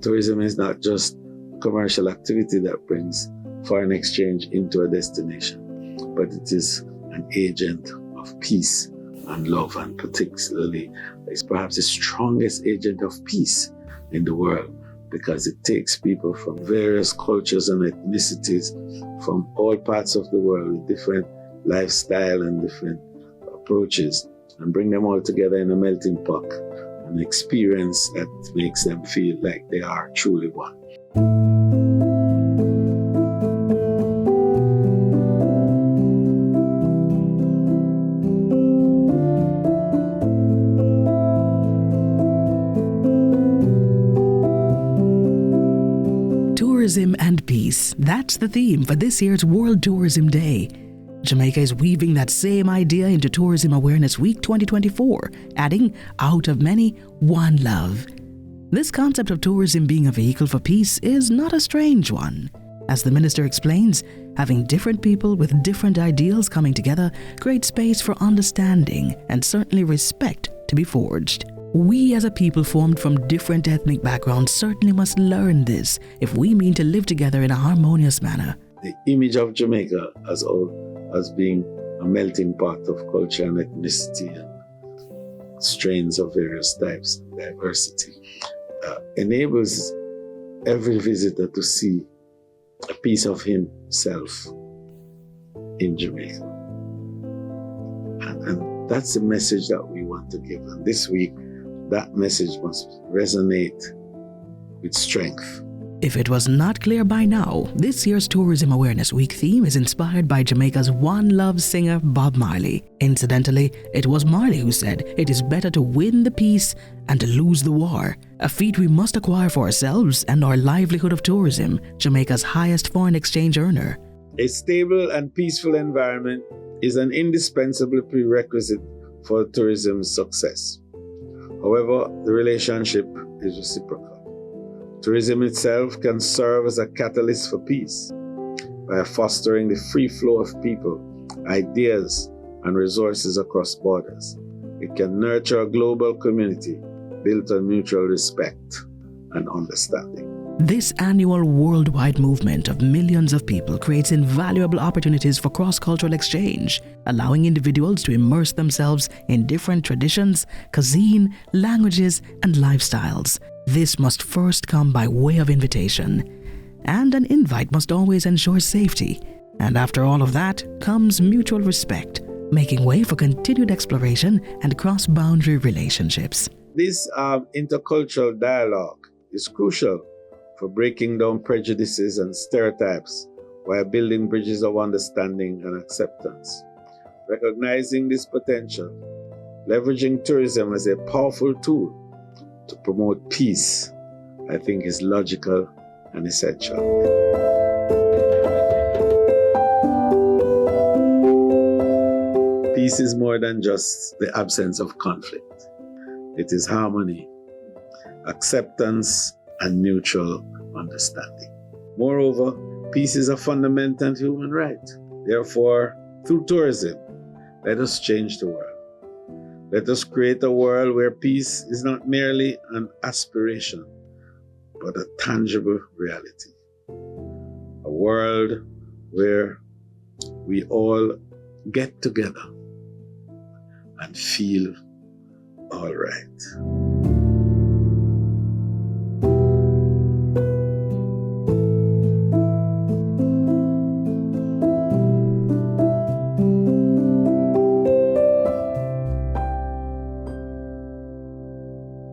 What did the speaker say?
Tourism is not just commercial activity that brings foreign exchange into a destination, but it is an agent of peace and love, and particularly it's perhaps the strongest agent of peace in the world, because it takes people from various cultures and ethnicities from all parts of the world with different lifestyle and different approaches, and bring them all together in a melting pot, an experience that makes them feel like they are truly one. Tourism and peace. That's the theme for this year's World Tourism Day. Jamaica is weaving that same idea into Tourism Awareness Week 2024, adding, out of many, one love. This concept of tourism being a vehicle for peace is not a strange one. As the minister explains, having different people with different ideals coming together creates space for understanding and certainly respect to be forged. We as a people formed from different ethnic backgrounds certainly must learn this if we mean to live together in a harmonious manner. The image of Jamaica as being a melting pot of culture and ethnicity and strains of various types and diversity enables every visitor to see a piece of himself in Jamaica. And that's the message that we want to give. And this week, that message must resonate with strength. If it was not clear by now, this year's Tourism Awareness Week theme is inspired by Jamaica's One Love singer Bob Marley. Incidentally, it was Marley who said it is better to win the peace and to lose the war, a feat we must acquire for ourselves and our livelihood of tourism, Jamaica's highest foreign exchange earner. A stable and peaceful environment is an indispensable prerequisite for tourism's success. However, the relationship is reciprocal. Tourism itself can serve as a catalyst for peace by fostering the free flow of people, ideas, and resources across borders. It can nurture a global community built on mutual respect and understanding. This annual worldwide movement of millions of people creates invaluable opportunities for cross-cultural exchange, allowing individuals to immerse themselves in different traditions, cuisine, languages, and lifestyles. This must first come by way of invitation, and an invite must always ensure safety. And after all of that comes mutual respect, making way for continued exploration and cross-boundary relationships. This intercultural dialogue is crucial for breaking down prejudices and stereotypes while building bridges of understanding and acceptance. Recognizing this potential, leveraging tourism as a powerful tool to promote peace, I think is logical and essential. Peace is more than just the absence of conflict. It is harmony, acceptance, and mutual understanding. Moreover, peace is a fundamental human right. Therefore, through tourism, let us change the world. Let us create a world where peace is not merely an aspiration, but a tangible reality. A world where we all get together and feel all right.